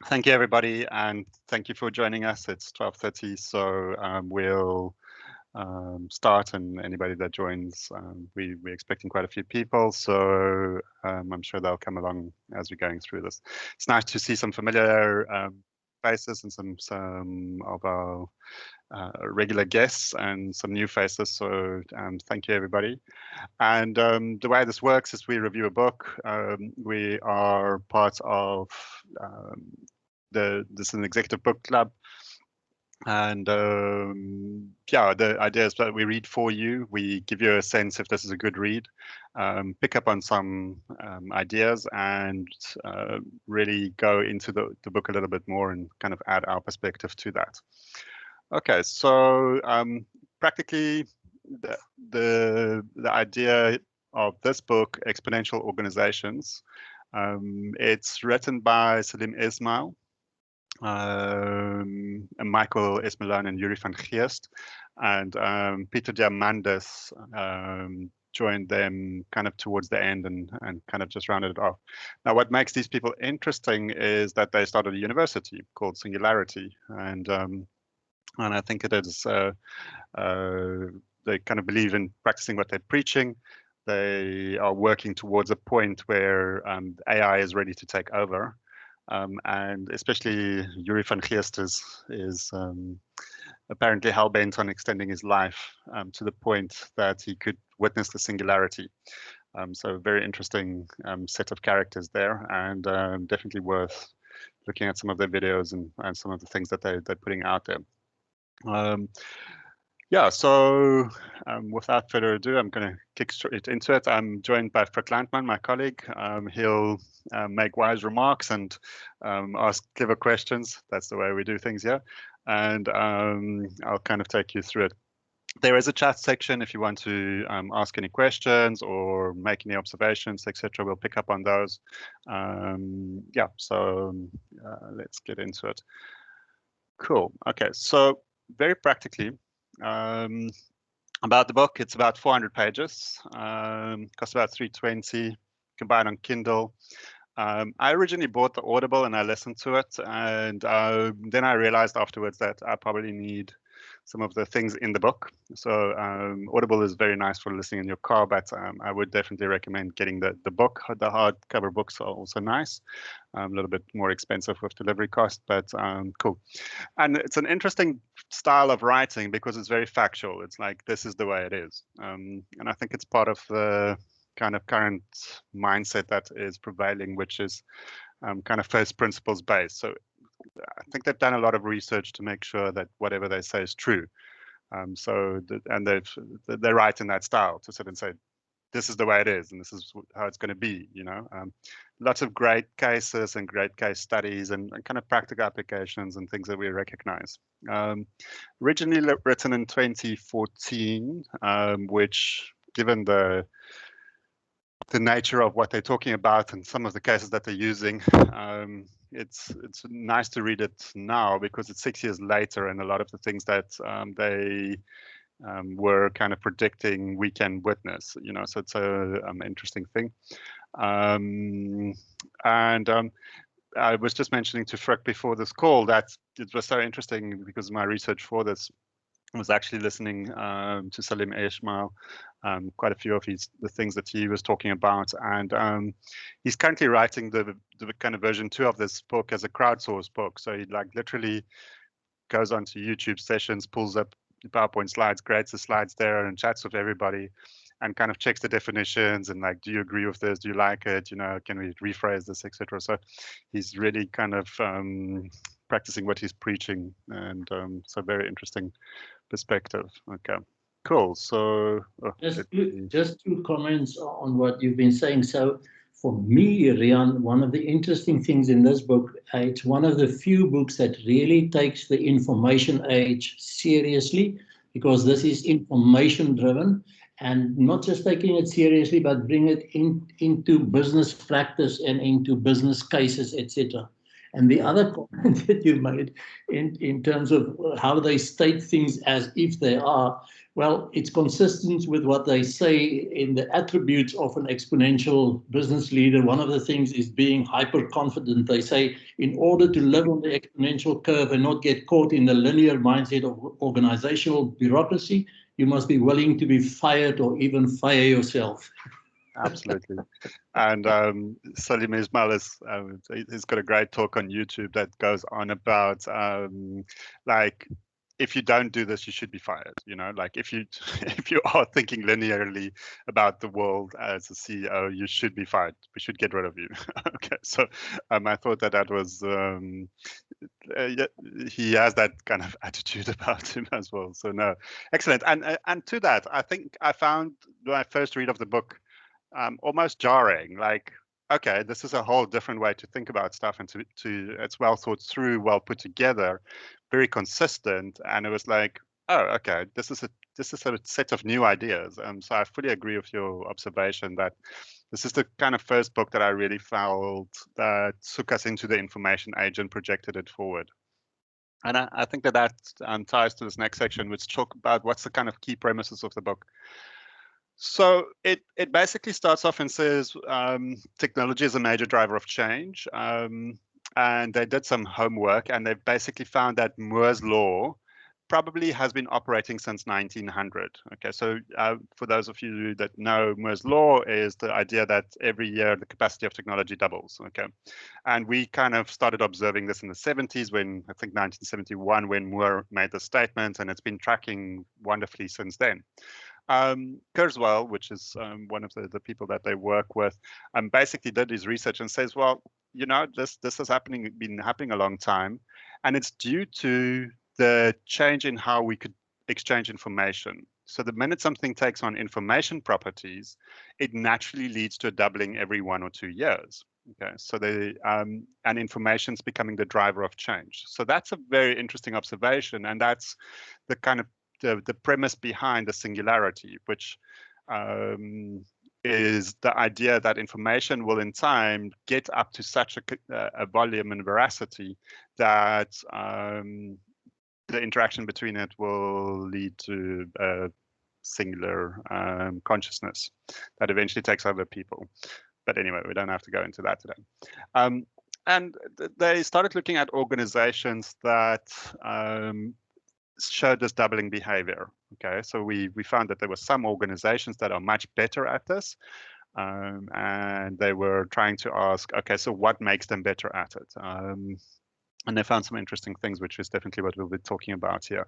Thank you, everybody, and thank you for joining us. It's 12:30, so we'll start, and anybody that joins, we're expecting quite a few people, so I'm sure they'll come along as we're going through this. It's nice to see some familiar faces and some of our regular guests and some new faces, so thank you, everybody. And the way this works is we review a book. We are part of this is an executive book club, and yeah, the idea is that we read for you. We give you a sense if this is a good read, pick up on some ideas, and really go into the book a little bit more and kind of add our perspective to that. Okay, so practically the idea of this book, Exponential Organizations, it's written by Salim Ismail, Michael Malone and Yuri van Geest, and Peter Diamandis joined them kind of towards the end and kind of just rounded it off. Now, what makes these people interesting is that they started a university called Singularity, and I think it is they kind of believe in practicing what they're preaching. They are working towards a point where AI is ready to take over. And especially Yuri van Geest is apparently hell-bent on extending his life to the point that he could witness the singularity. So very interesting set of characters there, and definitely worth looking at some of their videos and some of the things that they're putting out there. Yeah, so without further ado, I'm going to kick straight into it. I'm joined by Frik, Landman, my colleague. He'll make wise remarks and ask clever questions. That's the way we do things here. And I'll kind of take you through it. There is a chat section if you want to ask any questions or make any observations, etc. We'll pick up on those. Yeah, so let's get into it. Cool. Okay, so very practically, about the book, it's about 400 pages, costs about $3.20, you can buy it on Kindle. I originally bought the Audible and I listened to it, and then I realized afterwards that I probably need some of the things in the book. So Audible is very nice for listening in your car, but I would definitely recommend getting the book. The hardcover books are also nice, a little bit more expensive with delivery cost, but cool. And it's an interesting style of writing because it's very factual. It's like, this is the way it is. And I think it's part of the kind of current mindset that is prevailing, which is kind of first principles based. So I think they've done a lot of research to make sure that whatever they say is true. They write in that style to sit and say, this is the way it is, and this is how it's going to be. You know, lots of great cases and great case studies and kind of practical applications and things that we recognize. Originally written in 2014, which, given the nature of what they're talking about and some of the cases that they're using, it's nice to read it now because it's 6 years later, and a lot of the things that they were kind of predicting we can witness, you know, so it's a interesting thing. I was just mentioning to Frik before this call that it was so interesting because my research for this was actually listening to Salim Ismail, quite a few of the things that he was talking about, and he's currently writing the kind of version 2 of this book as a crowdsourced book. So he like literally goes onto YouTube sessions, pulls up the PowerPoint slides, creates the slides there, and chats with everybody, and kind of checks the definitions and like, do you agree with this? Do you like it? You know, can we rephrase this, etc. So he's really kind of practicing what he's preaching, and so very interesting perspective. Okay, cool. So just 2 comments on what you've been saying. So for me, Riaan, one of the interesting things in this book, it's one of the few books that really takes the information age seriously, because this is information driven, and not just taking it seriously, but bring it into business practice and into business cases, etc. And the other comment that you made in terms of how they state things as if they are, well, it's consistent with what they say in the attributes of an exponential business leader. One of the things is being hyper confident. They say in order to live on the exponential curve and not get caught in the linear mindset of organizational bureaucracy, you must be willing to be fired or even fire yourself. Absolutely. And Salim Ismail he's got a great talk on YouTube that goes on about like, if you don't do this, you should be fired. You know, like if you if you are thinking linearly about the world as a CEO, you should be fired. We should get rid of you. Okay, so I thought that was yeah, he has that kind of attitude about him as well. So no, excellent. And to that, I think I found my first read of the book almost jarring. Like, okay, this is a whole different way to think about stuff, and to it's well thought through, well put together, very consistent. And it was like, oh, okay, this is a set of new ideas. So I fully agree with your observation that this is the kind of first book that I really felt that took us into the information age and projected it forward. And I think that ties to this next section, which talk about what's the kind of key premises of the book. So it basically starts off and says technology is a major driver of change. And they did some homework, and they've basically found that Moore's law probably has been operating since 1900. Okay, so for those of you that know, Moore's law is the idea that every year the capacity of technology doubles. Okay, and we kind of started observing this in the 70s, when I think 1971, when Moore made the statement, and it's been tracking wonderfully since then. Kurzweil, which is one of the people that they work with, basically did his research and says, well, you know, this has been happening a long time, and it's due to the change in how we could exchange information. So the minute something takes on information properties, it naturally leads to a doubling every 1 or 2 years. Okay, so and information's becoming the driver of change. So that's a very interesting observation, and that's the kind of the premise behind the singularity, which is the idea that information will in time get up to such a volume and veracity that the interaction between it will lead to a singular consciousness that eventually takes over people. But anyway, we don't have to go into that today. And they started looking at organizations that showed this doubling behavior. Okay, so we found that there were some organizations that are much better at this, and they were trying to ask, okay, so what makes them better at it? And they found some interesting things, which is definitely what we'll be talking about here.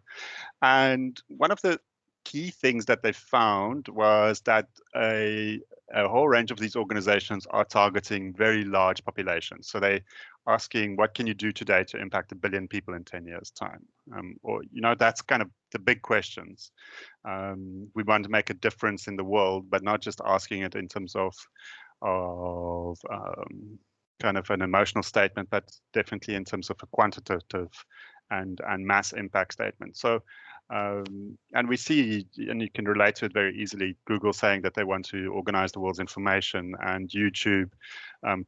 And one of the key things that they found was that a whole range of these organizations are targeting very large populations. So they asking, what can you do today to impact 1 billion people in 10 years' time? Or, you know, that's kind of the big questions. We want to make a difference in the world, but not just asking it in terms of kind of an emotional statement, but definitely in terms of a quantitative and mass impact statement. So, and we see, and you can relate to it very easily, Google saying that they want to organize the world's information, and YouTube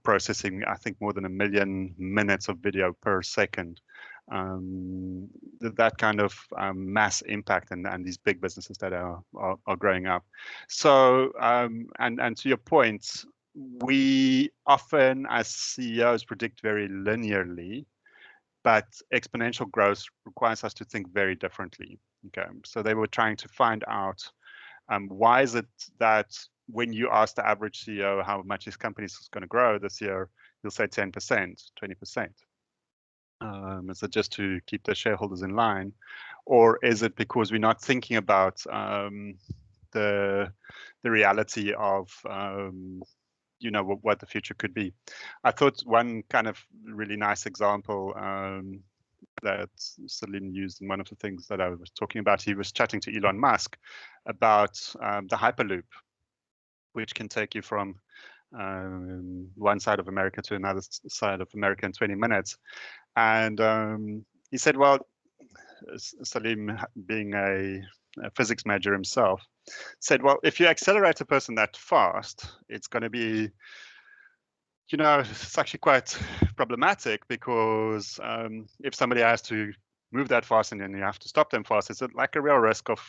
processing, I think, more than 1 million minutes of video per second. That kind of mass impact, and these big businesses that are growing up. So, and to your point, we often as CEOs predict very linearly, but exponential growth requires us to think very differently. Okay, so they were trying to find out why is it that when you ask the average CEO how much his company is going to grow this year, he'll say 10%, 20%. Is it just to keep the shareholders in line, or is it because we're not thinking about the reality of you know, what the future could be? I thought one kind of really nice example that Salim used in one of the things that I was talking about, he was chatting to Elon Musk about the Hyperloop, which can take you from one side of America to another side of America in 20 minutes. And he said, well, Salim, being a physics major himself, said, well, if you accelerate a person that fast, it's going to be, it's actually quite problematic because if somebody has to move that fast and then you have to stop them fast, it's like a real risk of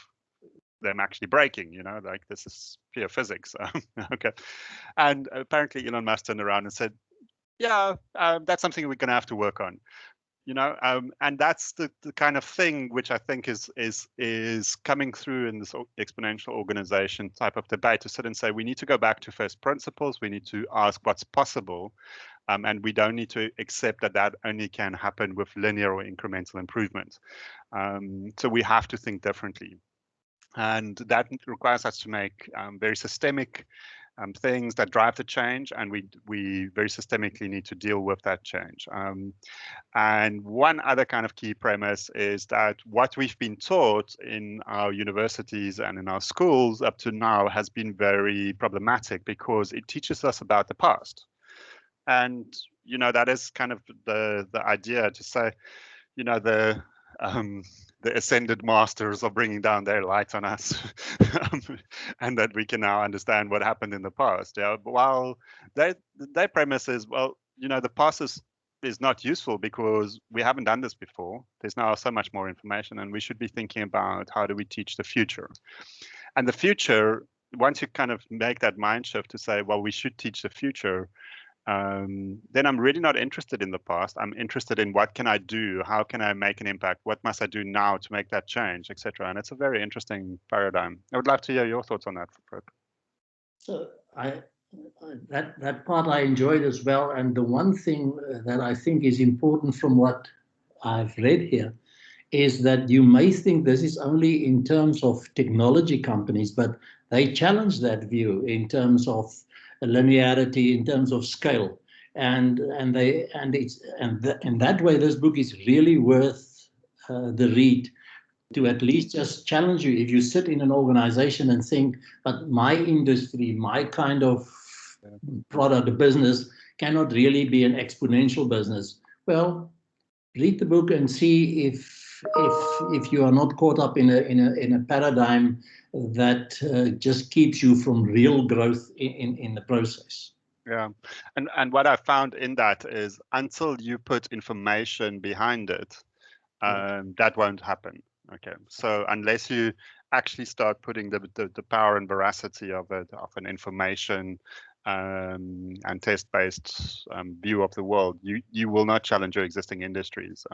them actually breaking, like this is pure physics. Okay. And apparently Elon Musk turned around and said, yeah, that's something we're going to have to work on. And that's the kind of thing which I think is coming through in this exponential organization type of debate, to sit and say we need to go back to first principles. We need to ask what's possible, and we don't need to accept that only can happen with linear or incremental improvement. So we have to think differently, and that requires us to make very systemic things that drive the change, and we very systemically need to deal with that change. And one other kind of key premise is that what we've been taught in our universities and in our schools up to now has been very problematic, because it teaches us about the past. And, that is kind of the idea, to say, the ascended masters are bringing down their light on us, and that we can now understand what happened in the past. Yeah, while their premise is, well, the past is not useful because we haven't done this before. There's now so much more information, and we should be thinking about how do we teach the future. And the future, once you kind of make that mind shift to say, well, we should teach the future, then I'm really not interested in the past. I'm interested in what can I do? How can I make an impact? What must I do now to make that change, etc. And it's a very interesting paradigm. I would love to hear your thoughts on that, Frik. So that part I enjoyed as well. And the one thing that I think is important from what I've read here is that you may think this is only in terms of technology companies, but they challenge that view in terms of linearity, in terms of scale, and in that way, this book is really worth the read, to at least just challenge you. If you sit in an organization and think, but my industry, my kind of product, business cannot really be an exponential business. Well, read the book and see if you are not caught up in a paradigm that just keeps you from real growth in the process. Yeah, and what I found in that is, until you put information behind it, that won't happen. Okay, so unless you actually start putting the power and veracity of an information and test-based view of the world, you will not challenge your existing industries.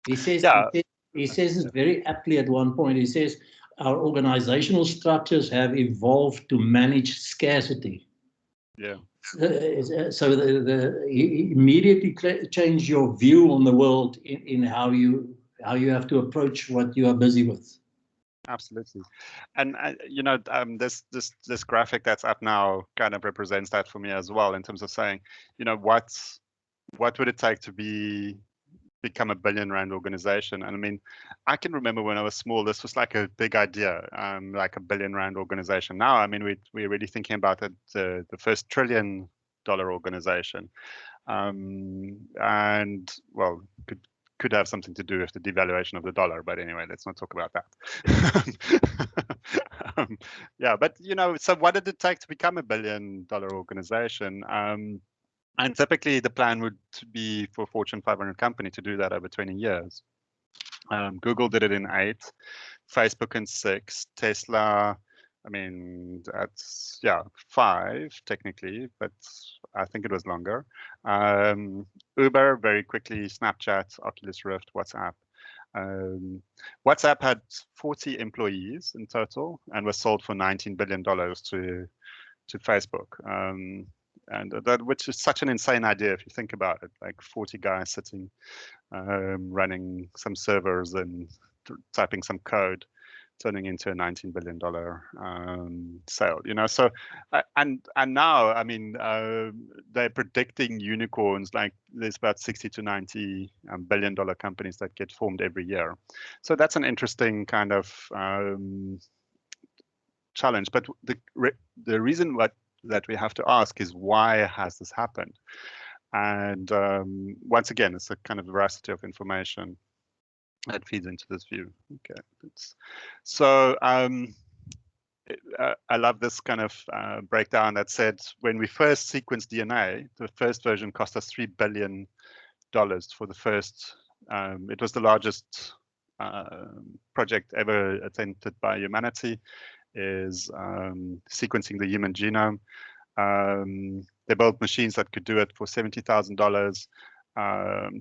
He says it very aptly at one point. He says our organizational structures have evolved to manage scarcity. Yeah. So you immediately change your view on the world in how you have to approach what you are busy with. Absolutely, and this graphic that's up now kind of represents that for me as well, in terms of saying, what would it take to become a $1 billion organization? And I mean, I can remember when I was small, this was like a big idea, like a $1 billion organization. Now, I mean, we're really thinking about the first $1 trillion organization, and well, could have something to do with the devaluation of the dollar. But anyway, let's not talk about that. Yeah, but so what did it take to become a $1 billion organization? And typically the plan would be for Fortune 500 company to do that over 20 years. Google did it in 8, Facebook in 6, Tesla, I mean, that's 5 technically, but I think it was longer. Uber very quickly, Snapchat, Oculus Rift, WhatsApp. WhatsApp had 40 employees in total and was sold for $19 billion to Facebook. And that, which is such an insane idea if you think about it, like 40 guys sitting, running some servers and typing some code, turning into a $19 billion sale. So and now, I mean, they're predicting unicorns, like there's about 60 to 90 billion dollar companies that get formed every year. So that's an interesting kind of challenge. But the reason that we have to ask is, why has this happened? And once again, it's a kind of veracity of information that feeds into this view. Okay, so I love this kind of breakdown that said when we first sequenced DNA, the first version cost us $3 billion for the first. It was the largest project ever attempted by humanity, is sequencing the human genome. They built machines that could do it for $70,000.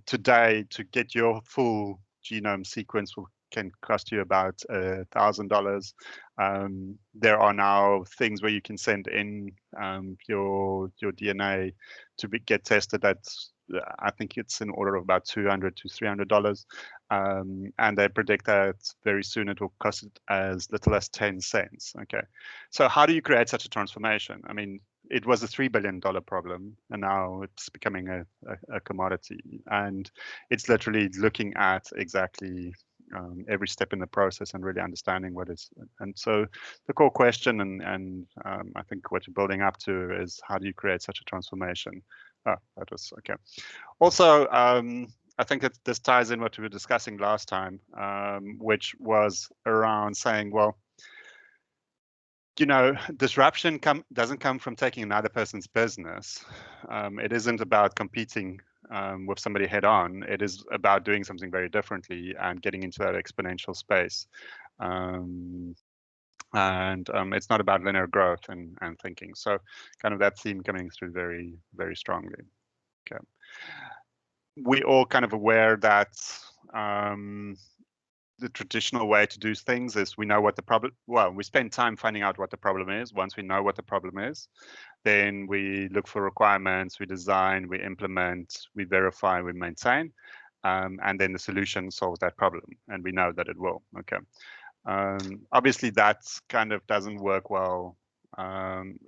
Today, to get your full genome sequence can cost you about $1,000. There are now things where you can send in your DNA to get tested. That's I think it's in order of about $200 to $300, and they predict that very soon it will cost as little as 10 cents. Okay, so how do you create such a transformation? I mean, it was a $3 billion problem, and now it's becoming a commodity, and it's literally looking at exactly every step in the process and really understanding what is. And so the core question, and I think what you're building up to, is how do you create such a transformation? Oh, that was okay. Also, I think that this ties in what we were discussing last time, which was around saying, well, you know, disruption doesn't come from taking another person's business. It isn't about competing with somebody head on. It is about doing something very differently and getting into that exponential space. It's not about linear growth and thinking. So kind of that theme coming through very, very strongly. Okay. We all kind of aware that the traditional way to do things is we know what the problem, well, we spend time finding out what the problem is. Once we know what the problem is, then we look for requirements, we design, we implement, we verify, we maintain, and then the solution solves that problem, and we know that it will. Okay. Obviously, that kind of doesn't work well.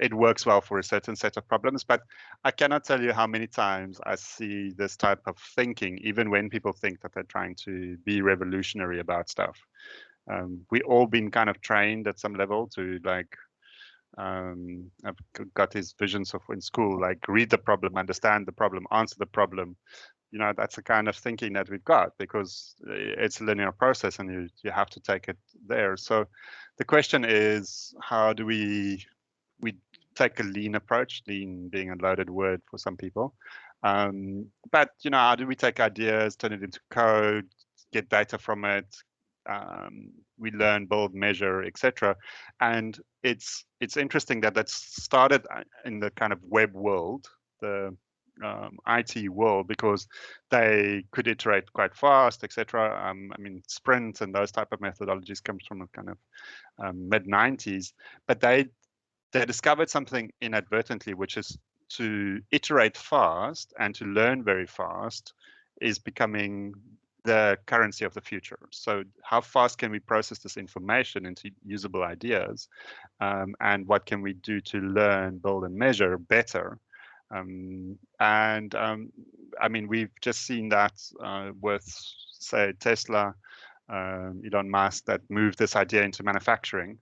It works well for a certain set of problems, but I cannot tell you how many times I see this type of thinking, even when people think that they're trying to be revolutionary about stuff. We all been kind of trained at some level to like, I've got these visions of in school, like read the problem, understand the problem, answer the problem. You know, that's the kind of thinking that we've got because it's a linear process and you have to take it there. So the question is, how do we take a lean approach, lean being a loaded word for some people. But, you know, how do we take ideas, turn it into code, get data from it? We learn, build, measure, etc. And it's interesting that that's started in the kind of web world, the IT world, because they could iterate quite fast, etc. I mean, sprint and those type of methodologies comes from a kind of mid 90s, but they discovered something inadvertently, which is to iterate fast and to learn very fast is becoming the currency of the future. So how fast can we process this information into usable ideas? And what can we do to learn, build, and measure better? I mean, we've just seen that with, say, Tesla, Elon Musk, that moved this idea into manufacturing.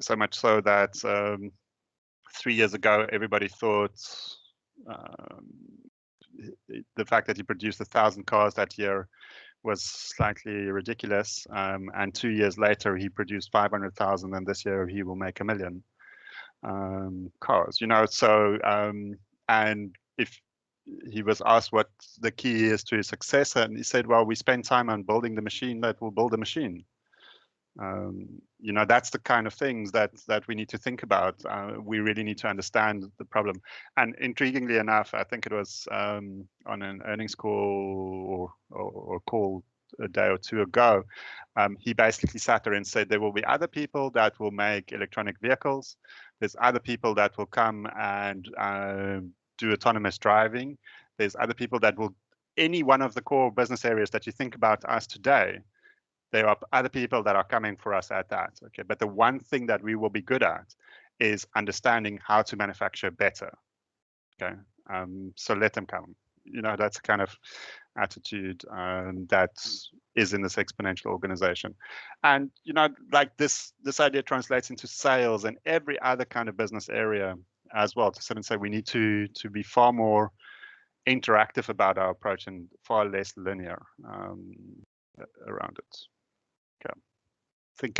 So much so that 3 years ago, everybody thought the fact that he produced 1,000 cars that year was slightly ridiculous. And 2 years later, he produced 500,000, and this year he will make 1 million cars. You know, so and if he was asked what the key is to his success, and he said, "Well, we spend time on building the machine that will build the machine." You know, that's the kind of things that we need to think about. We really need to understand the problem. And intriguingly enough, I think it was on an earnings call or call a day or two ago, he basically sat there and said there will be other people that will make electronic vehicles. There's other people that will come and do autonomous driving. There's other people that will, any one of the core business areas that you think about us today, there are other people that are coming for us at that. Okay, but the one thing that we will be good at is understanding how to manufacture better. Okay, so let them come. You know, that's the kind of attitude that is in this exponential organization. And you know, like this idea translates into sales and every other kind of business area as well. To sort of say we need to be far more interactive about our approach and far less linear around it. Okay. I think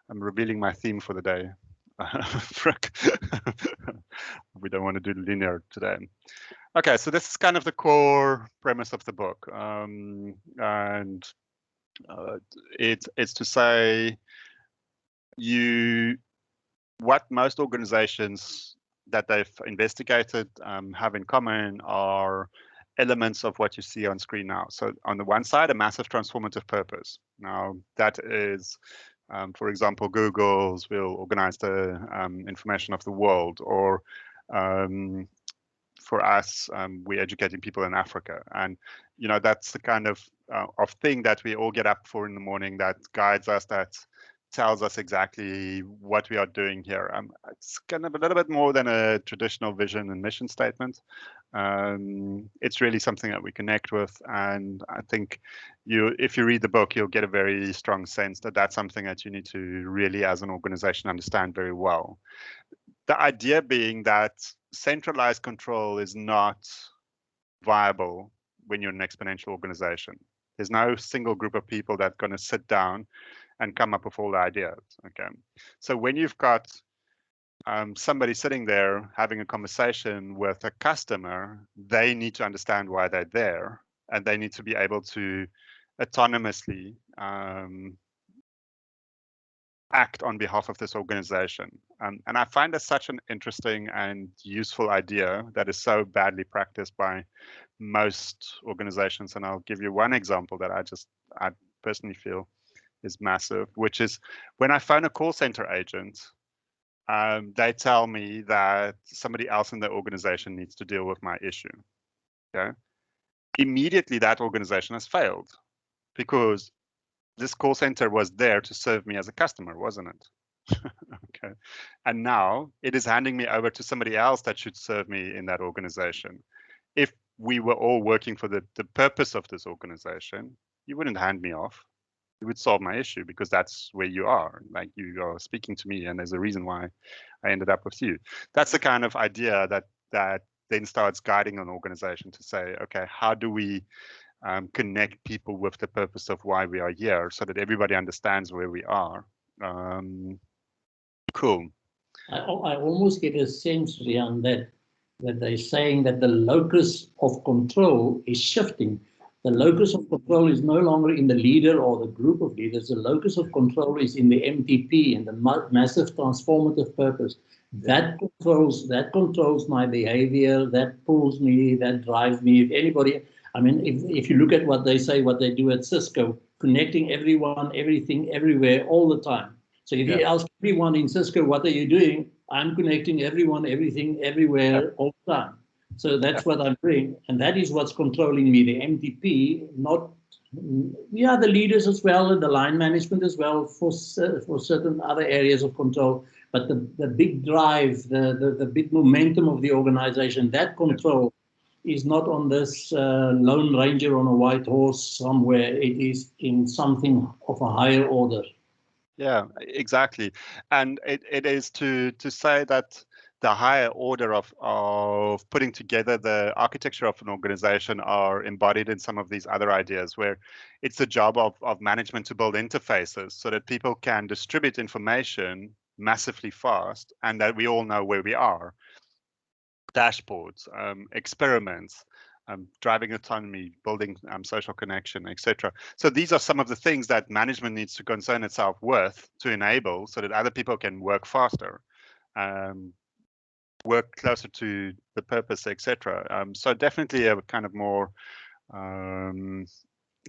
I'm revealing my theme for the day. Frik. We don't want to do linear today. Okay, so this is kind of the core premise of the book, and it's to say what most organizations that they've investigated have in common are elements of what you see on screen now. So on the one side, a massive transformative purpose. Now that is, for example, Google's will organize the information of the world, or for us, we're educating people in Africa. And, that's the kind of thing that we all get up for in the morning, that guides us, that tells us exactly what we are doing here. It's kind of a little bit more than a traditional vision and mission statement. It's really something that we connect with. And I think if you read the book, you'll get a very strong sense that that's something that you need to really, as an organization, understand very well. The idea being that centralized control is not viable when you're an exponential organization. There's no single group of people that's going to sit down and come up with all the ideas. Okay, so when you've got somebody sitting there having a conversation with a customer, they need to understand why they're there, and they need to be able to autonomously act on behalf of this organization. And I find this such an interesting and useful idea that is so badly practiced by most organizations. And I'll give you one example that I personally feel is massive, which is when I phone a call center agent, they tell me that somebody else in the organization needs to deal with my issue. Okay. Immediately that organization has failed, because this call center was there to serve me as a customer, wasn't it? Okay. And now it is handing me over to somebody else that should serve me in that organization. If we were all working for the purpose of this organization, you wouldn't hand me off. You would solve my issue, because that's where you are. Like, you are speaking to me, and there's a reason why I ended up with you. That's the kind of idea that then starts guiding an organization to say, okay, how do we connect people with the purpose of why we are here, so that everybody understands where we are. Cool. I almost get a sense, Riaan, that they're saying that the locus of control is shifting. The locus of control is no longer in the leader or the group of leaders. The locus of control is in the MTP, in the massive transformative purpose. That controls my behavior, that pulls me, that drives me. If anybody, I mean, if you look at what they say, what they do at Cisco, connecting everyone, everything, everywhere, all the time. So if you ask everyone in Cisco, what are you doing? I'm connecting everyone, everything, everywhere, all the time. So that's what I'm doing. And that is what's controlling me, the MTP, not, the leaders as well, and the line management as well, for certain other areas of control. But the big drive, the big momentum of the organization, that control is not on this lone ranger on a white horse somewhere. It is in something of a higher order. Yeah, exactly. And it is to say that the higher order of putting together the architecture of an organization are embodied in some of these other ideas, where it's the job of management to build interfaces so that people can distribute information massively fast, and that we all know where we are. Dashboards, experiments, driving autonomy, building social connection, etc. So these are some of the things that management needs to concern itself with to enable, so that other people can work faster, work closer to the purpose, etc. So definitely a kind of more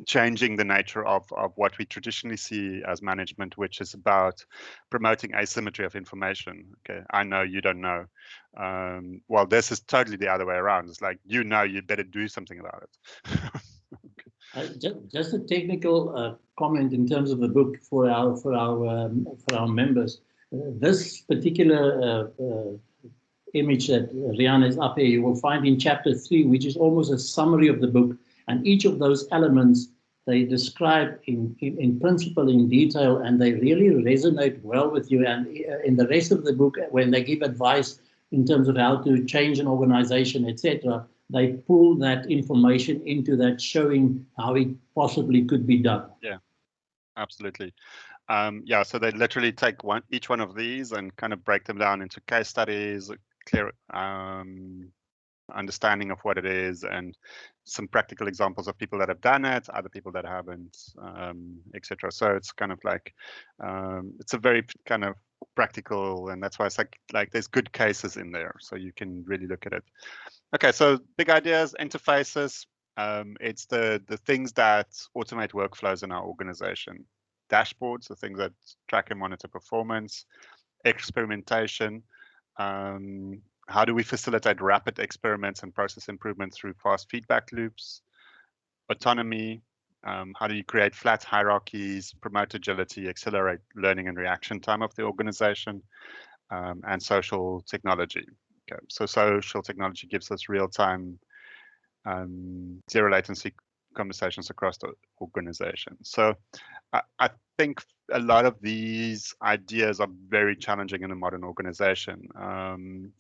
changing the nature of what we traditionally see as management, which is about promoting asymmetry of information. Okay, I know, you don't know. Well, this is totally the other way around. It's like, you better do something about it. Just a technical comment in terms of the book for our members. This particular image that Riaan is up here, you will find in chapter 3, which is almost a summary of the book. And each of those elements they describe in principle, in detail, and they really resonate well with you. And in the rest of the book, when they give advice in terms of how to change an organization, etc., they pull that information into that, showing how it possibly could be done. Yeah, absolutely. Yeah, so they literally take each one of these and kind of break them down into case studies, clear understanding of what it is, and some practical examples of people that have done it, other people that haven't, etc. So it's kind of like it's a very kind of practical, and that's why it's like there's good cases in there, so you can really look at it. Okay, so big ideas, interfaces. It's the things that automate workflows in our organization. Dashboards, the things that track and monitor performance. Experimentation. How do we facilitate rapid experiments and process improvement through fast feedback loops? Autonomy. How do you create flat hierarchies, promote agility, accelerate learning and reaction time of the organization? And social technology. Okay, so social technology gives us real-time, zero latency conversations across the organization. So I think a lot of these ideas are very challenging in a modern organization.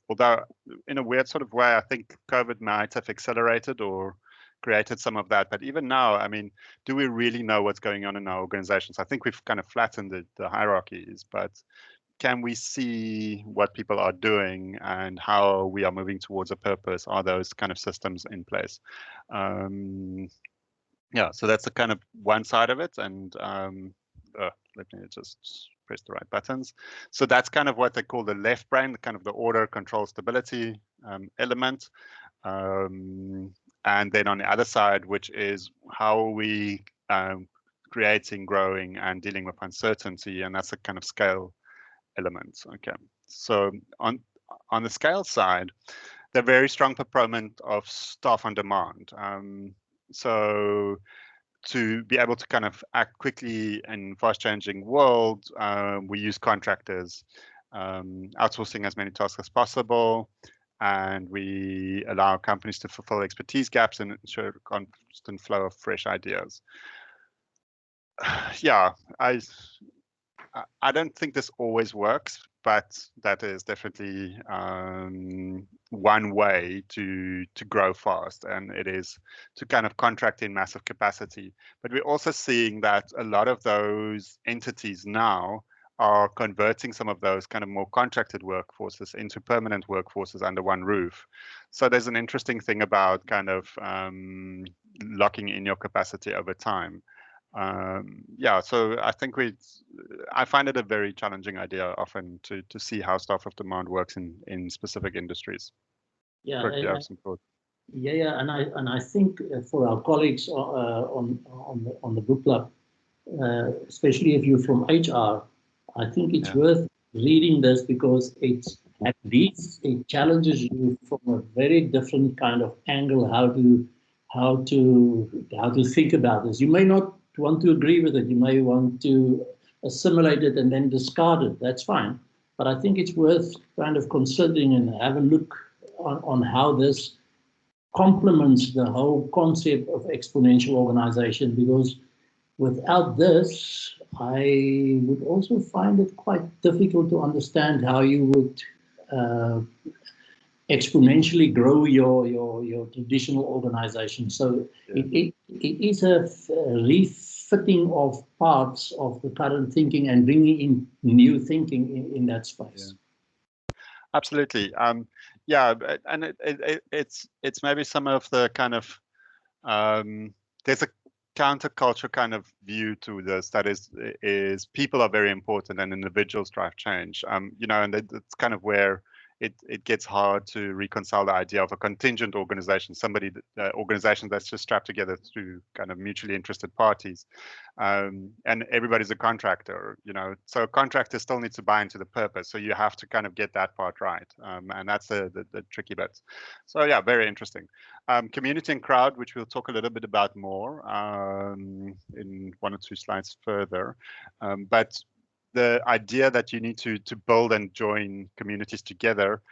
Although in a weird sort of way, I think COVID might have accelerated or created some of that. But even now, I mean, do we really know what's going on in our organizations? I think we've kind of flattened the hierarchies, but can we see what people are doing and how we are moving towards a purpose? Are those kind of systems in place? Yeah, so that's the kind of one side of it. And let me just press the right buttons. So that's kind of what they call the left brain, kind of the order, control, stability element. And then on the other side, which is how are we creating, growing, and dealing with uncertainty, and that's a kind of scale element. Okay, so on the scale side, they're very strong proponent of staff on demand. So to be able to kind of act quickly in fast-changing world, we use contractors, outsourcing as many tasks as possible, and we allow companies to fulfill expertise gaps and ensure a constant flow of fresh ideas. Yeah, I don't think this always works, but that is definitely one way to grow fast, and it is to kind of contract in massive capacity. But we're also seeing that a lot of those entities now are converting some of those kind of more contracted workforces into permanent workforces under one roof. So there's an interesting thing about kind of locking in your capacity over time. Yeah, so I think I find it a very challenging idea often to see how staff of demand works in specific industries. Yeah, Frik, you have some thoughts? Yeah, and I think for our colleagues on the book club, especially if you're from HR, I think it's worth reading this because at least it challenges you from a very different kind of angle how to think about this. You may not want to agree with it. You may want to assimilate it and then discard it. That's fine. But I think it's worth kind of considering and have a look on how this complements the whole concept of exponential organization, because without this, I would also find it quite difficult to understand how you would exponentially grow your traditional organization. So it is a refitting of parts of the current thinking and bringing in new thinking in that space. Yeah. Absolutely. Yeah, and it's maybe some of the kind of there's a counterculture kind of view to this that is people are very important and individuals drive change. You know, and it's kind of where it gets hard to reconcile the idea of a contingent organization, organization that's just strapped together through kind of mutually interested parties, and everybody's a contractor, you know. So contractors still need to buy into the purpose. So you have to kind of get that part right, and that's the tricky bit. So yeah, very interesting. Community and crowd, which we'll talk a little bit about more in one or two slides further, but the idea that you need to build and join communities together,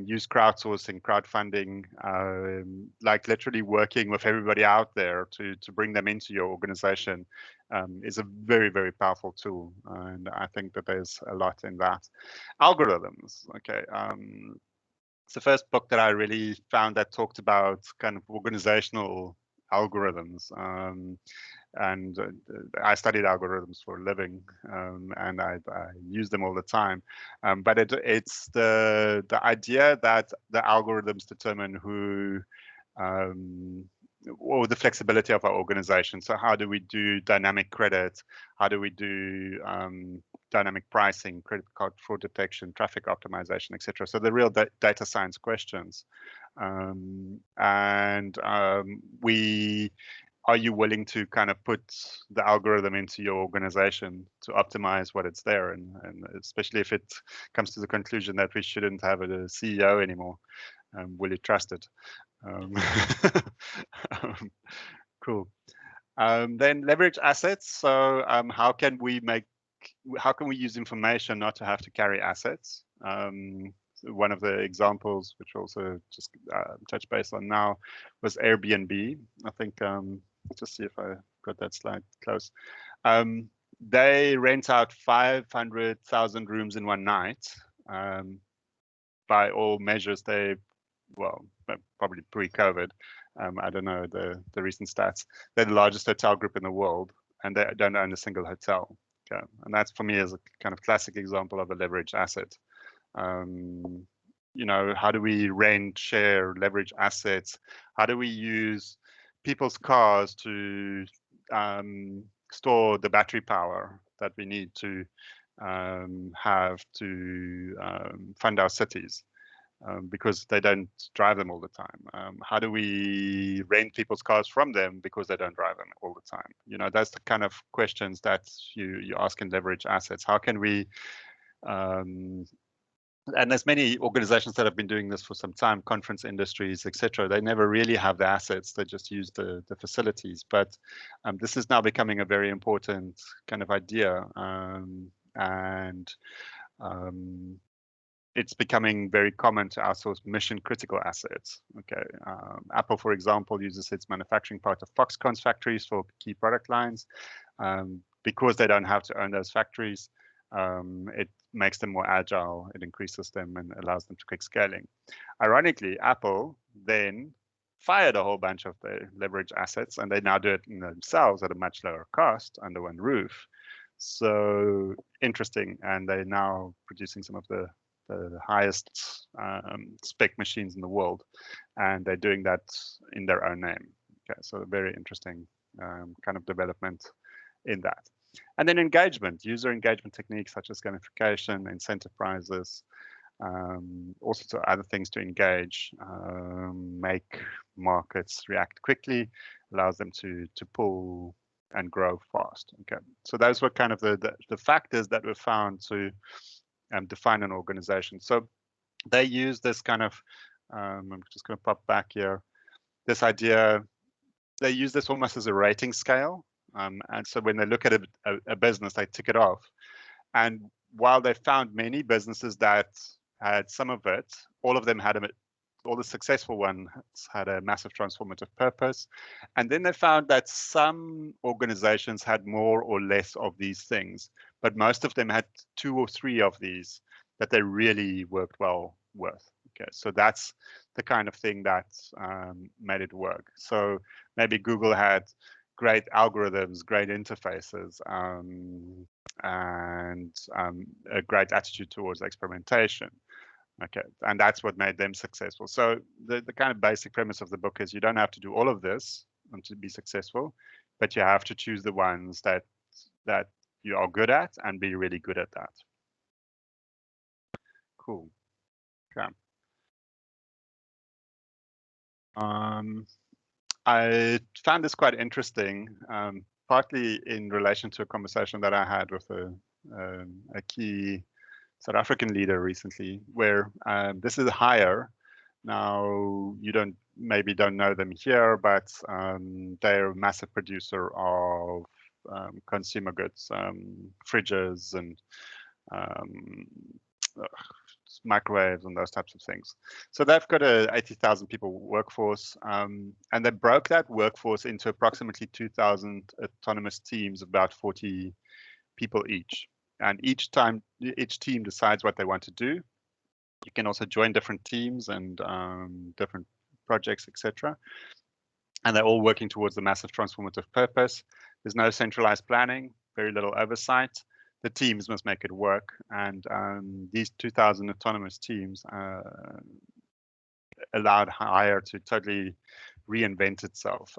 use crowdsourcing, crowdfunding, like literally working with everybody out there to bring them into your organization is a very, very powerful tool. And I think that there's a lot in that. Algorithms, okay. It's the first book that I really found that talked about kind of organizational algorithms. and I studied algorithms for a living, and I use them all the time. But it's the idea that the algorithms determine who, or the flexibility of our organization. So how do we do dynamic credit? How do we do dynamic pricing, credit card fraud detection, traffic optimization, etc. So the real data science questions. Are you willing to kind of put the algorithm into your organization to optimize what it's there? And especially if it comes to the conclusion that we shouldn't have a CEO anymore, will you trust it? Cool. Then leverage assets. So how can we use information not to have to carry assets? One of the examples, which also just touch base on now, was Airbnb. I think, just see if I got that slide close. They rent out 500,000 rooms in one night. By all measures, probably pre-COVID. I don't know the recent stats. They're the largest hotel group in the world, and they don't own a single hotel. Okay, and that's for me is a kind of classic example of a leverage asset. How do we rent, share, leverage assets? How do we use people's cars to store the battery power that we need to have to fund our cities? Because they don't drive them all the time. How do we rent people's cars from them because they don't drive them all the time? That's the kind of questions that you ask in leverage assets. How can we, and there's many organizations that have been doing this for some time, conference industries, etc. They never really have the assets, they just use the facilities. But this is now becoming a very important kind of idea. It's becoming very common to outsource mission critical assets. Okay, Apple, for example, uses its manufacturing part of Foxconn's factories for key product lines. Because they don't have to own those factories, it makes them more agile, it increases them and allows them to quick scaling. Ironically, Apple then fired a whole bunch of the leverage assets, and they now do it themselves at a much lower cost under one roof. So interesting, and they're now producing some of the highest spec machines in the world, and they're doing that in their own name. Okay, so very interesting kind of development in that. And then engagement, user engagement techniques such as gamification, incentive prizes, all sorts of other things to engage, make markets react quickly, allows them to pull and grow fast. Okay, so those were kind of the factors that were found to define an organization. So they use this kind of, I'm just going to pop back here, this idea, they use this almost as a rating scale. And so when they look at a business, they tick it off. And while they found many businesses that had some of it, all of them had all the successful ones had a massive transformative purpose. And then they found that some organizations had more or less of these things, but most of them had 2 or 3 of these that they really worked well with. Okay, so that's the kind of thing that made it work. So maybe Google had great algorithms, great interfaces, and a great attitude towards experimentation. Okay, and that's what made them successful. So the kind of basic premise of the book is you don't have to do all of this to be successful, but you have to choose the ones that you are good at and be really good at that. Cool. Okay. I found this quite interesting, partly in relation to a conversation that I had with a key South African leader recently, where this is Hire. Now, you maybe don't know them here, but they're a massive producer of consumer goods, fridges and microwaves and those types of things. So they've got a 80,000 people workforce, and they broke that workforce into approximately 2,000 autonomous teams of about 40 people each. And each team decides what they want to do. You can also join different teams and different projects, etc. And they're all working towards the massive transformative purpose. There's no centralized planning, very little oversight. The teams must make it work. And these 2,000 autonomous teams allowed Hire to totally reinvent itself.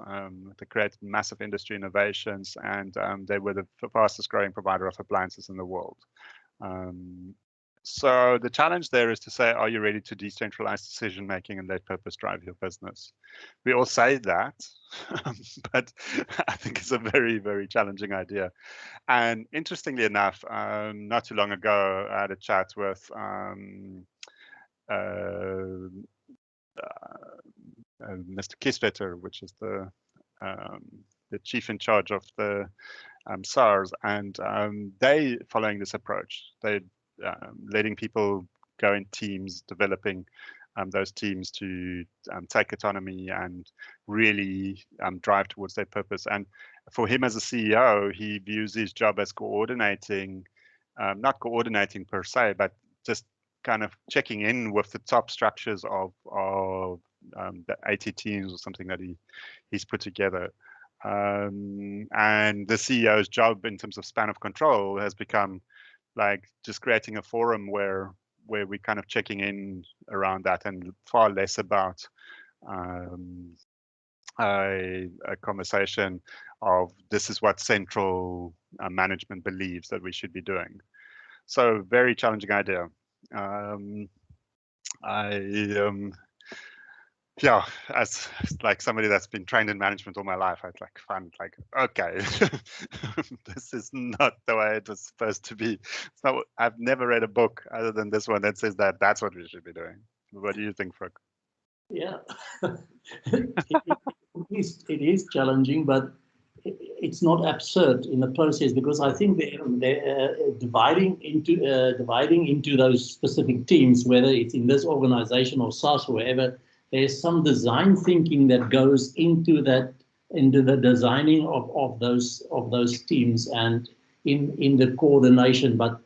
They created massive industry innovations, and they were the fastest growing provider of appliances in the world. So the challenge there is to say, are you ready to decentralize decision making and let purpose drive your business? We all say that, but I think it's a very, very challenging idea. And interestingly enough, not too long ago, I had a chat with Mr. Kisvetter, which is the chief in charge of the SARS, and they following this approach. They letting people go in teams, developing those teams to take autonomy and really drive towards their purpose. And for him as a CEO, he views his job as coordinating, not coordinating per se, but just kind of checking in with the top structures of the 80 teams or something that he's put together. And the CEO's job in terms of span of control has become like just creating a forum where we're kind of checking in around that, and far less about a conversation of this is what central management believes that we should be doing. So very challenging idea. Yeah, as like somebody that's been trained in management all my life, I'd like find like, okay, this is not the way it was supposed to be. It's not. I've never read a book other than this one that says that that's what we should be doing. What do you think, Frik? Yeah, it is challenging, but it's not absurd in the process, because I think they're dividing into those specific teams, whether it's in this organization or SaaS or wherever. There's some design thinking that goes into the designing of those teams and in the coordination. But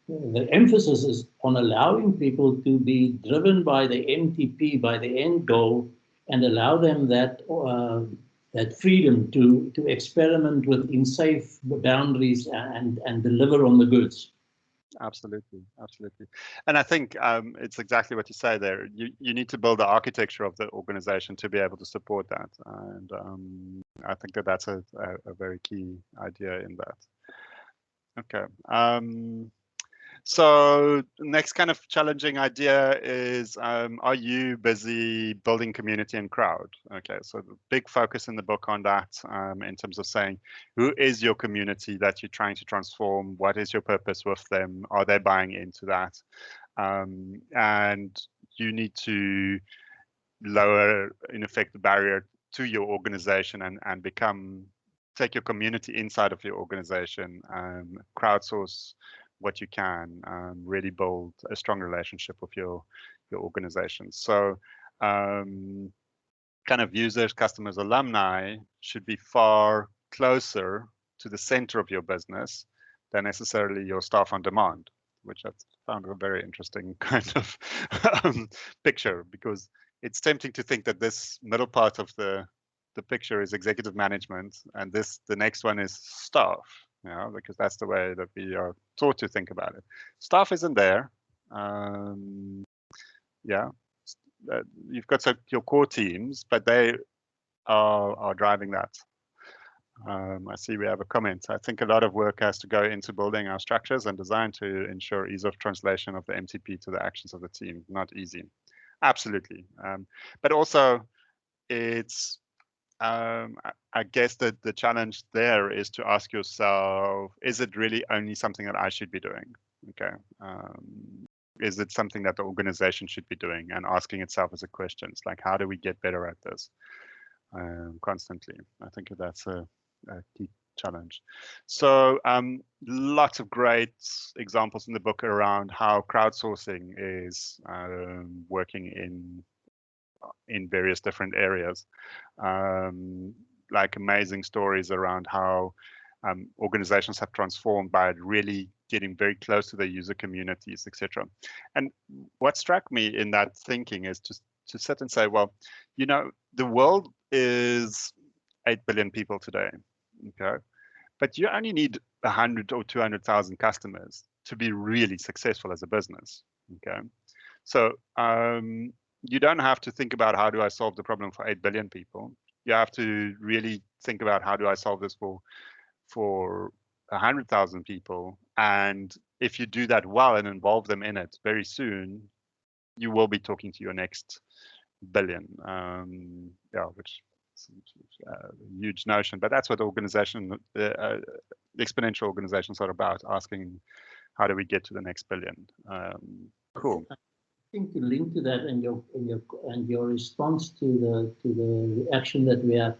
the emphasis is on allowing people to be driven by the MTP, by the end goal, and allow them that freedom to experiment within safe boundaries and deliver on the goods. Absolutely, absolutely. And I think it's exactly what you say there. You need to build the architecture of the organization to be able to support that. And I think that's a very key idea in that. Okay. So next kind of challenging idea is, are you busy building community and crowd? Okay, so the big focus in the book on that, in terms of saying, who is your community that you're trying to transform? What is your purpose with them? Are they buying into that? And you need to lower, in effect, the barrier to your organization and take your community inside of your organization, crowdsource what you can, really build a strong relationship with your organization. So kind of users, customers, alumni should be far closer to the center of your business than necessarily your staff on demand, which I found a very interesting kind of picture, because it's tempting to think that this middle part of the picture is executive management, and the next one is staff. Because that's the way that we are taught to think about it. Staff isn't there. You've got your core teams, but they are driving that. I see we have a comment. I think a lot of work has to go into building our structures and design to ensure ease of translation of the MTP to the actions of the team. Not easy. Absolutely. But also it's I guess that the challenge there is to ask yourself, is it really only something that I should be doing? Okay. Is it something that the organization should be doing, and asking itself as a question? It's like, how do we get better at this constantly? I think that's a key challenge. So lots of great examples in the book around how crowdsourcing is working in various different areas, like amazing stories around how organizations have transformed by really getting very close to their user communities, etc. And what struck me in that thinking is just to sit and say, well, the world is 8 billion people today. Okay, but you only need 100 or 200,000 customers to be really successful as a business. Okay, so you don't have to think about how do I solve the problem for 8 billion people. You have to really think about how do I solve this for 100,000 people, and if you do that well and involve them in it very soon, you will be talking to your next billion. Yeah, which is a huge notion, but that's what exponential organizations are about, asking how do we get to the next billion. Cool. I think to link to that and your response to the reaction that we have,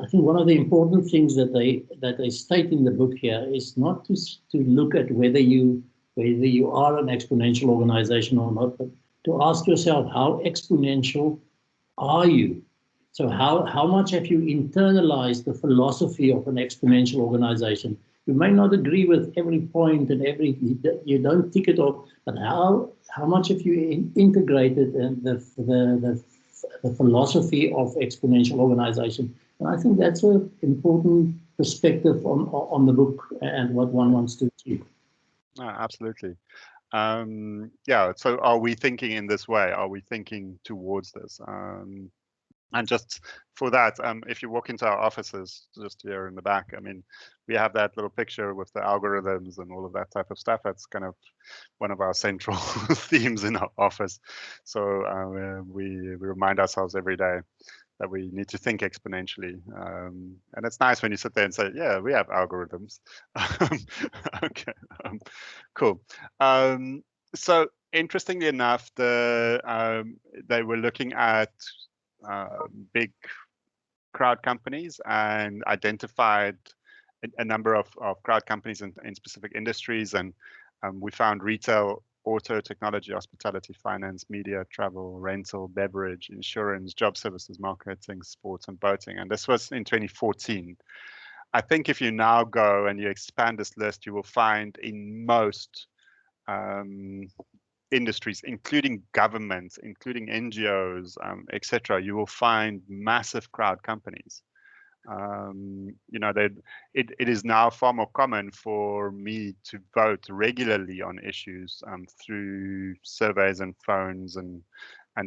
I think one of the important things that they state in the book here is not to look at whether you are an exponential organization or not, but to ask yourself, how exponential are you? So how much have you internalized the philosophy of an exponential organization? You may not agree with every point and you don't tick it off, but how much have you integrated the philosophy of exponential organization? And I think that's an important perspective on the book and what one wants to achieve. Absolutely. Yeah, so are we thinking in this way? Are we thinking towards this? And just for that, if you walk into our offices, just here in the back, I mean, we have that little picture with the algorithms and all of that type of stuff. That's kind of one of our central themes in our office. So we remind ourselves every day that we need to think exponentially. And it's nice when you sit there and say, yeah, we have algorithms. Okay, cool. So interestingly enough, they were looking at big crowd companies and identified a number of crowd companies in specific industries. And we found retail, auto, technology, hospitality, finance, media, travel, rental, beverage, insurance, job services, marketing, sports, and boating. And this was in 2014. I think if you now go and you expand this list, you will find in most industries, including governments, including NGOs, etc., you will find massive crowd companies. You know, it is now far more common for me to vote regularly on issues through surveys and phones and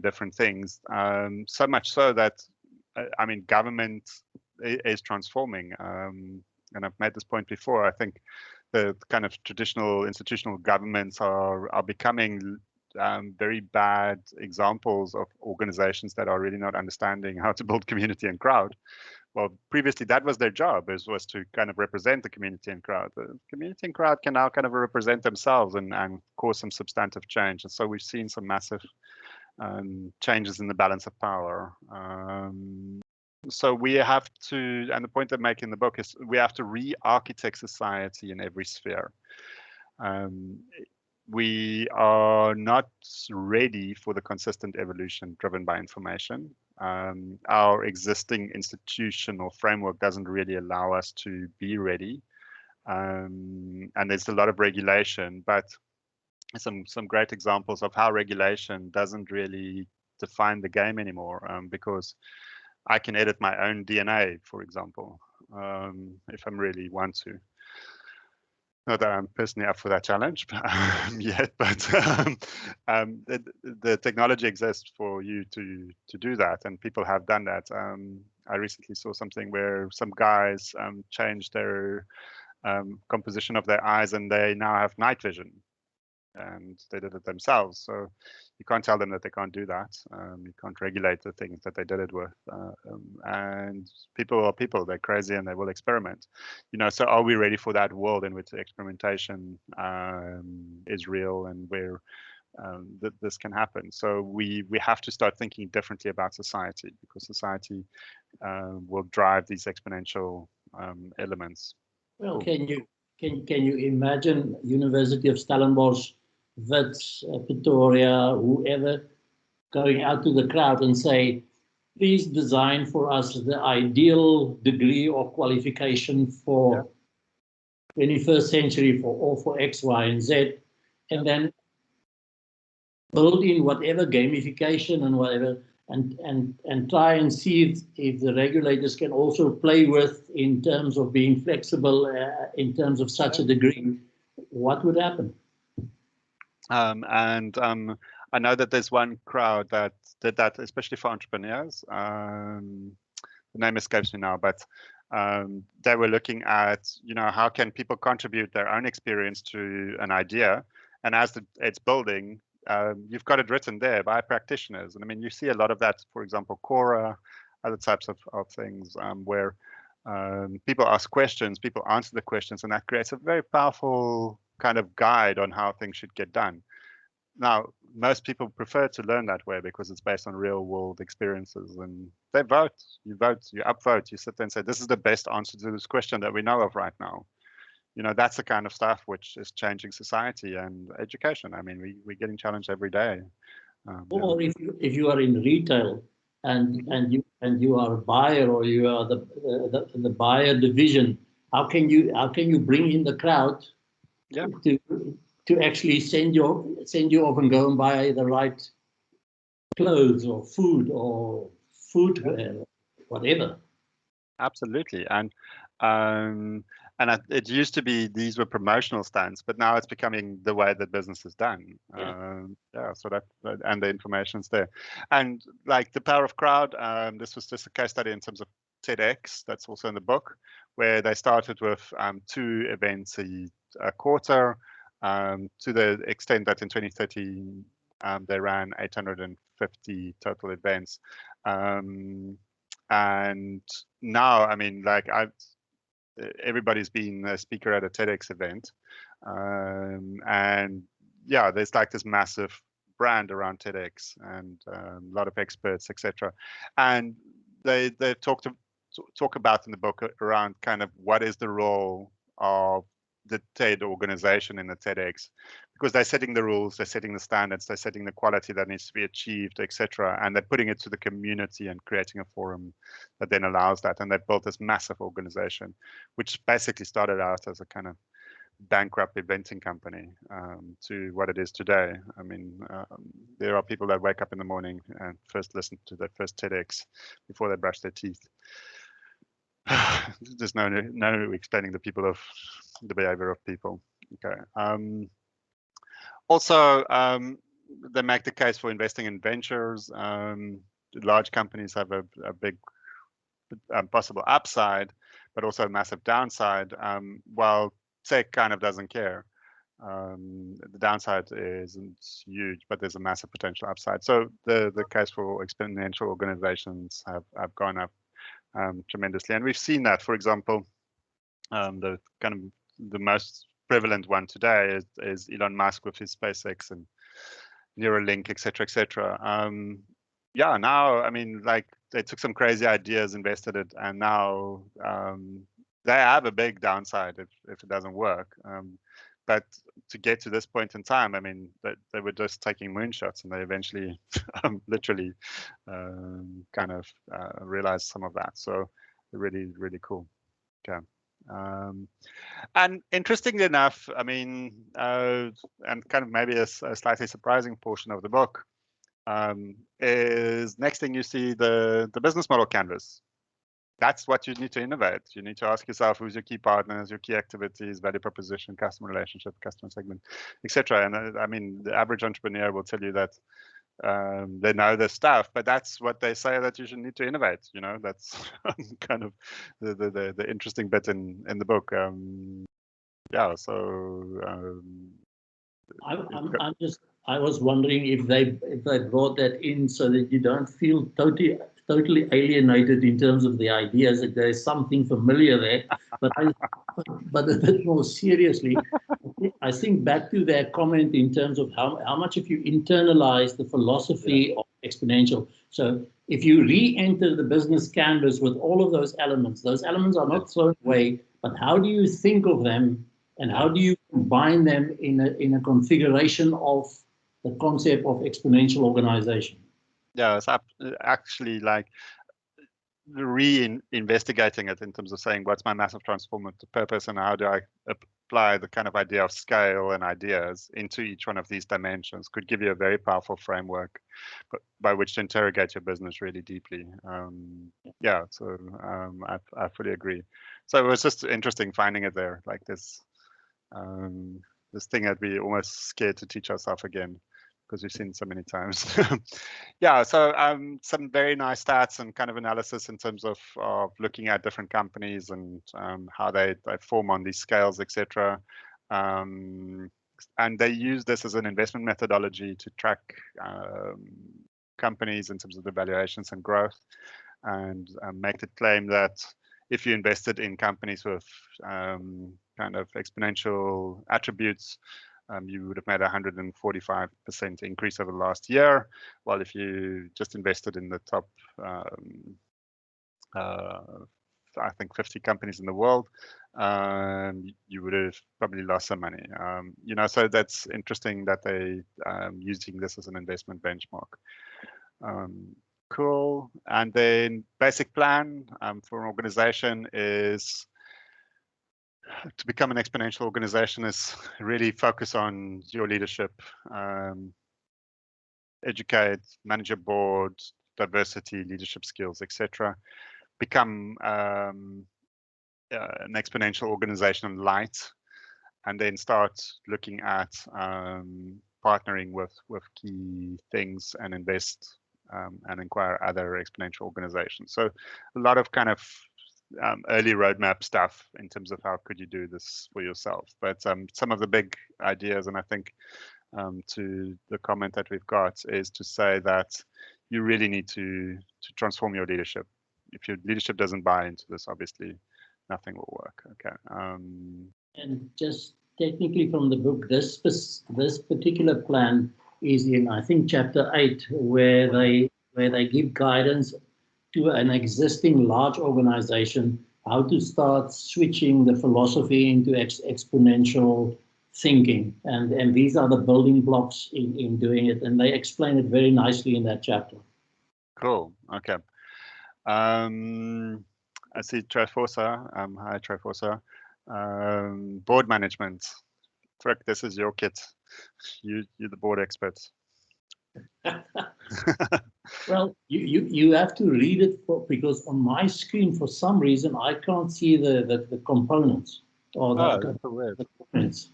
different things. So much so that, I mean, government is transforming. And I've made this point before. I think the kind of traditional institutional governments are becoming very bad examples of organizations that are really not understanding how to build community and crowd. Well, previously that was their job, was to kind of represent the community and crowd. The community and crowd can now kind of represent themselves and cause some substantive change. And so we've seen some massive changes in the balance of power. So we have to, and the point I make in the book is we have to re-architect society in every sphere. We are not ready for the consistent evolution driven by information. Our existing institutional framework doesn't really allow us to be ready. And there's a lot of regulation, but some great examples of how regulation doesn't really define the game anymore, because I can edit my own DNA, for example, if I really want to. Not that I'm personally up for that challenge yet, but the technology exists for you to do that, and people have done that. I recently saw something where some guys changed their composition of their eyes, and they now have night vision, and they did it themselves. So you can't tell them that they can't do that. You can't regulate the things that they did it with. And people are people, they're crazy and they will experiment. You know, so are we ready for that world in which experimentation is real and where this can happen? So we have to start thinking differently about society, because society will drive these exponential elements. Well, can you imagine University of Stellenbosch, Wits, Pretoria, whoever, going out to the crowd and say, please design for us the ideal degree of qualification for 21st century for X, Y, and Z, and then build in whatever gamification and whatever, and try and see if the regulators can also play with in terms of being flexible in terms of such a degree, what would happen? I know that there's one crowd that did that, especially for entrepreneurs. The name escapes me now, but they were looking at, how can people contribute their own experience to an idea, and as it's building, you've got it written there by practitioners. And I mean, you see a lot of that, for example, Quora, other types of things where people ask questions, people answer the questions, and that creates a very powerful kind of guide on how things should get done. Now, most people prefer to learn that way because it's based on real world experiences, and they vote, you upvote, you sit there and say, this is the best answer to this question that we know of right now. That's the kind of stuff which is changing society and education. I mean, we're getting challenged every day. Or if you are in retail and you are a buyer, or you are the buyer division, how can you bring in the crowd to actually send you off and go and buy the right clothes or footwear, whatever? Absolutely. And it used to be these were promotional stands, but now it's becoming the way that business is done. So that, and the information's there. And like the power of crowd, this was just a case study in terms of TEDx, that's also in the book, where they started with 2 events a quarter, to the extent that in 2013 they ran 850 total events. And now, I mean, like everybody's been a speaker at a TEDx event, and yeah, there's like this massive brand around TEDx and a lot of experts, etc. And they talk about in the book around kind of what is the role of the TED organization in the TEDx, because they're setting the rules, they're setting the standards, they're setting the quality that needs to be achieved, etc. And they're putting it to the community and creating a forum that then allows that. And they've built this massive organization, which basically started out as a kind of bankrupt eventing company to what it is today. I mean, there are people that wake up in the morning and first listen to their first TEDx before they brush their teeth. There's no explaining the behavior of people. Okay. Also, they make the case for investing in ventures. Large companies have a big possible upside, but also a massive downside. While tech kind of doesn't care. The downside isn't huge, but there's a massive potential upside. So the case for exponential organizations have gone up tremendously, and we've seen that. For example, the kind of the most prevalent one today is Elon Musk with his SpaceX and Neuralink, etc. Yeah, now, I mean, like they took some crazy ideas, invested it, and now they have a big downside if it doesn't work. But to get to this point in time, I mean, they were just taking moonshots, and they eventually literally kind of realized some of that. So really, really cool. Okay. And interestingly enough, I mean, and kind of maybe a slightly surprising portion of the book is next thing you see the business model canvas. That's what you need to innovate. You need to ask yourself who's your key partners, your key activities, value proposition, customer relationship, customer segment, etc. And I mean, the average entrepreneur will tell you that they know their stuff, but that's what they say that you should need to innovate. You know, that's kind of the interesting bit in the book. Yeah. So I was wondering if they brought that in so that you don't feel totally alienated in terms of the ideas, that there's something familiar there. But a bit more seriously, I think back to their comment in terms of how much if you internalize the philosophy of exponential. So if you re-enter the business canvas with all of those elements are not thrown away, but how do you think of them and how do you combine them in a configuration of the concept of exponential organization? Yeah, it's actually like re-investigating it in terms of saying what's my massive transformative purpose and how do I apply the kind of idea of scale and ideas into each one of these dimensions could give you a very powerful framework by which to interrogate your business really deeply. Yeah, so I fully agree. So it was just interesting finding it there, like this thing that we almost scared to teach ourselves again because we've seen it so many times. Yeah, so some very nice stats and kind of analysis in terms of looking at different companies and how they form on these scales, etc. And they use this as an investment methodology to track companies in terms of the valuations and growth, and make the claim that if you invested in companies with kind of exponential attributes, you would have made a 145% increase over the last year, while if you just invested in the top, I think 50 companies in the world, you would have probably lost some money. You know, so that's interesting that they using this as an investment benchmark. Cool. And then basic plan for an organization is to become an exponential organization is really focus on your leadership, educate, manage your board, diversity, leadership skills, etc. Become an exponential organization light, and then start looking at partnering with key things and invest and acquire other exponential organizations. So a lot of kind of early roadmap stuff in terms of how could you do this for yourself. But some of the big ideas, and I think to the comment that we've got, is to say that you really need to transform your leadership. If your leadership doesn't buy into this, obviously nothing will work. Okay. And just technically from the book, this particular plan is in, I think, chapter 8, where they give guidance to an existing large organization how to start switching the philosophy into exponential thinking. And these are the building blocks in doing it. And they explain it very nicely in that chapter. Cool. Okay. I see Triforsa. Hi, Triforsa. Board management. Frik, this is your kit. You're the board expert. Well, you have to read it because on my screen, for some reason, I can't see the components or the components.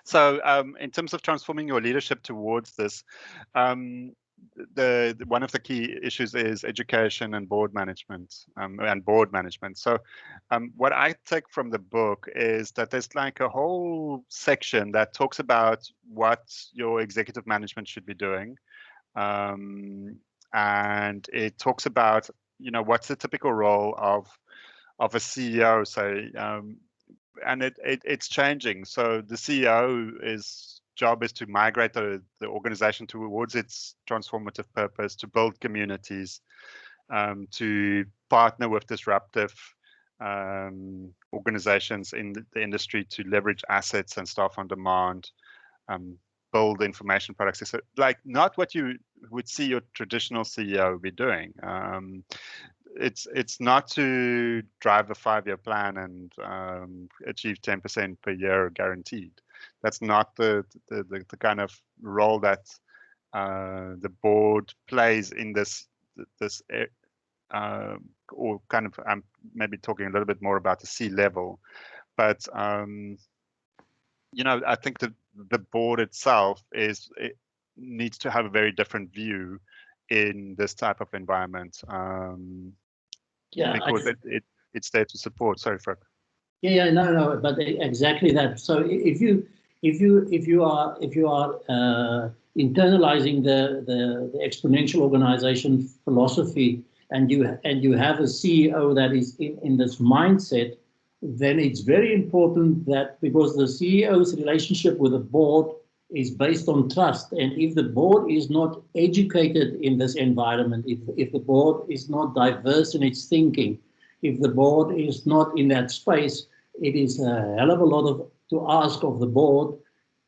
So in terms of transforming your leadership towards this, the one of the key issues is education and board management. So what I take from the book is that there's like a whole section that talks about what your executive management should be doing, and it talks about, you know, what's the typical role of a CEO, say, and it's changing. So the CEO job is to migrate the organization towards its transformative purpose, to build communities, to partner with disruptive organizations in the industry to leverage assets and staff on demand, build information products. So, like, not what you would see your traditional CEO be doing. It's not to drive a 5-year plan and achieve 10% per year guaranteed. That's not the kind of role that the board plays in this or kind of, I'm maybe talking a little bit more about the C-level, but you know, I think the board itself needs to have a very different view in this type of environment. Because it's there to support. Sorry, Frik. Yeah, no, but exactly that. So if you are internalizing the exponential organization philosophy, and you have a CEO that is in this mindset, then it's very important that, because the CEO's relationship with the board is based on trust, and if the board is not educated in this environment, if the board is not diverse in its thinking, if the board is not in that space, it is a hell of a lot to ask of the board,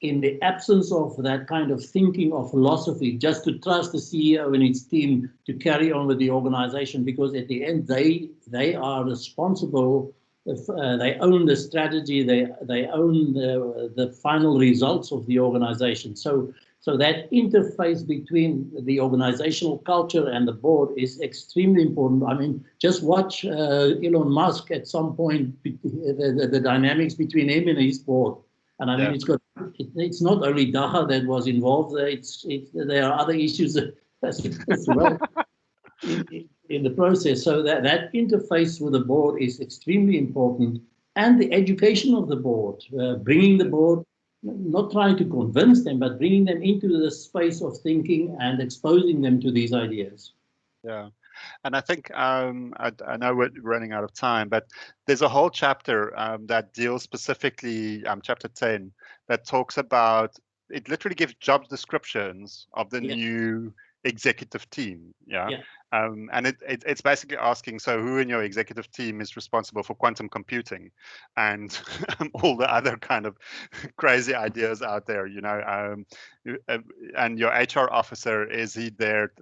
in the absence of that kind of thinking or philosophy, just to trust the CEO and its team to carry on with the organization, because at the end they are responsible they own the strategy, they own the final results of the organization. So that interface between the organizational culture and the board is extremely important. I mean, just watch Elon Musk at some point, the dynamics between him and his board. And I mean, it's not only Daha that was involved. There are other issues as well in the process. So that interface with the board is extremely important, and the education of the board, bringing the board, not trying to convince them, but bringing them into the space of thinking and exposing them to these ideas. Yeah. And I think I know we're running out of time, but there's a whole chapter that deals specifically, chapter 10, that talks about, it literally gives job descriptions of the new executive team. And it's basically asking, so who in your executive team is responsible for quantum computing and all the other kind of crazy ideas out there, you know, and your HR officer, is he there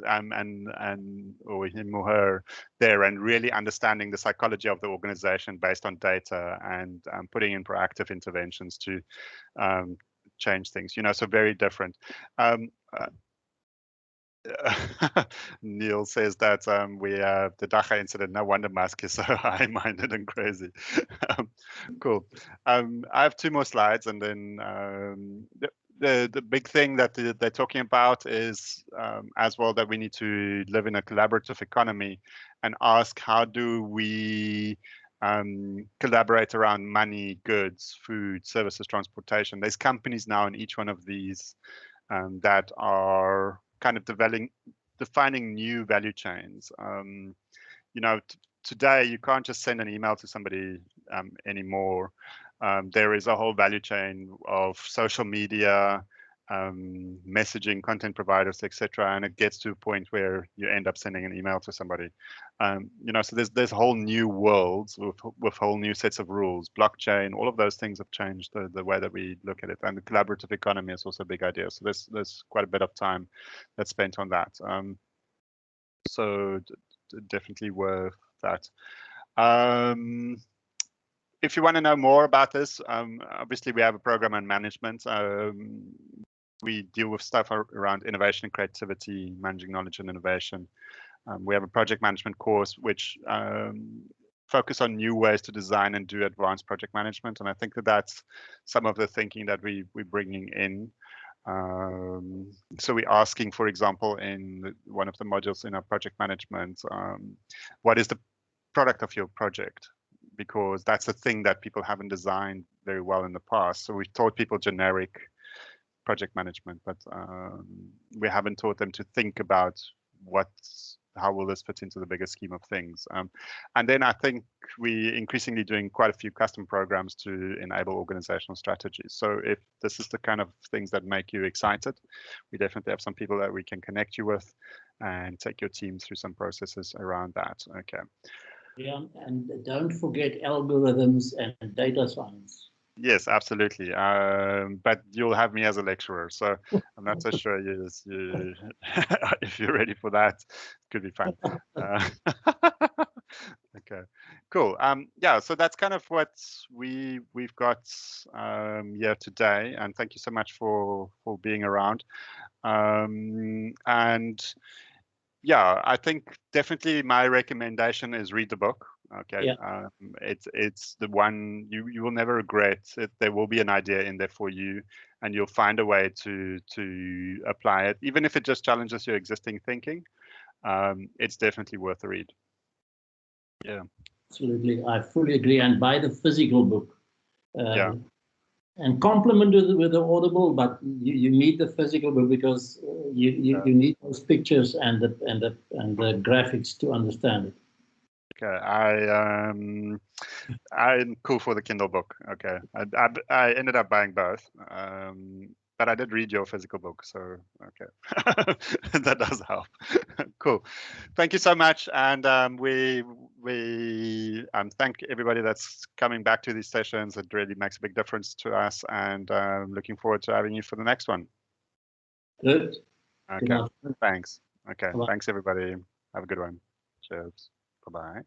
or him or her there, and really understanding the psychology of the organization based on data, and putting in proactive interventions to change things, you know, so very different. Neil says that the Dacha incident, no wonder Musk is so high-minded and crazy. Cool. I have 2 more slides, and then the big thing that they're talking about is as well, that we need to live in a collaborative economy, and ask, how do we collaborate around money, goods, food, services, transportation. There's companies now in each one of these that are kind of defining new value chains. You know, today you can't just send an email to somebody anymore. There is a whole value chain of social media, messaging, content providers, etc., and it gets to a point where you end up sending an email to somebody. You know, so there's whole new worlds with whole new sets of rules. Blockchain, all of those things have changed the way that we look at it, and the collaborative economy is also a big idea. So there's quite a bit of time that's spent on that. So definitely worth that. If you want to know more about this, obviously we have a program on management. We deal with stuff around innovation and creativity, managing knowledge and innovation. We have a project management course which focus on new ways to design and do advanced project management, and I think that's some of the thinking that we're bringing in. So we're asking, for example, in one of the modules in our project management, what is the product of your project? Because that's a thing that people haven't designed very well in the past. So we've taught people generic project management, but we haven't taught them to think about how will this fit into the bigger scheme of things. And then I think we're increasingly doing quite a few custom programs to enable organizational strategies. So if this is the kind of things that make you excited, we definitely have some people that we can connect you with and take your team through some processes around that. Okay. Yeah, and don't forget algorithms and data science. Yes, absolutely. But you'll have me as a lecturer, so I'm not so sure if you're ready for that. It could be fun. Okay, cool. Yeah, so that's kind of what we've got here today, and thank you so much for being around. And yeah, I think definitely my recommendation is read the book. Okay, yeah. It's the one you will never regret. There will be an idea in there for you, and you'll find a way to apply it, even if it just challenges your existing thinking. It's definitely worth a read. Yeah, absolutely, I fully agree. And buy the physical book. Yeah. And complement with the Audible, but you need the physical book because you need those pictures and the graphics to understand it. Okay, I'm cool for the Kindle book. Okay, I ended up buying both, but I did read your physical book, so okay, that does help. Cool, thank you so much, and we thank everybody that's coming back to these sessions. It really makes a big difference to us, and looking forward to having you for the next one. Good. Okay, thanks. Okay, thanks everybody. Have a good one. Cheers. Bye-bye.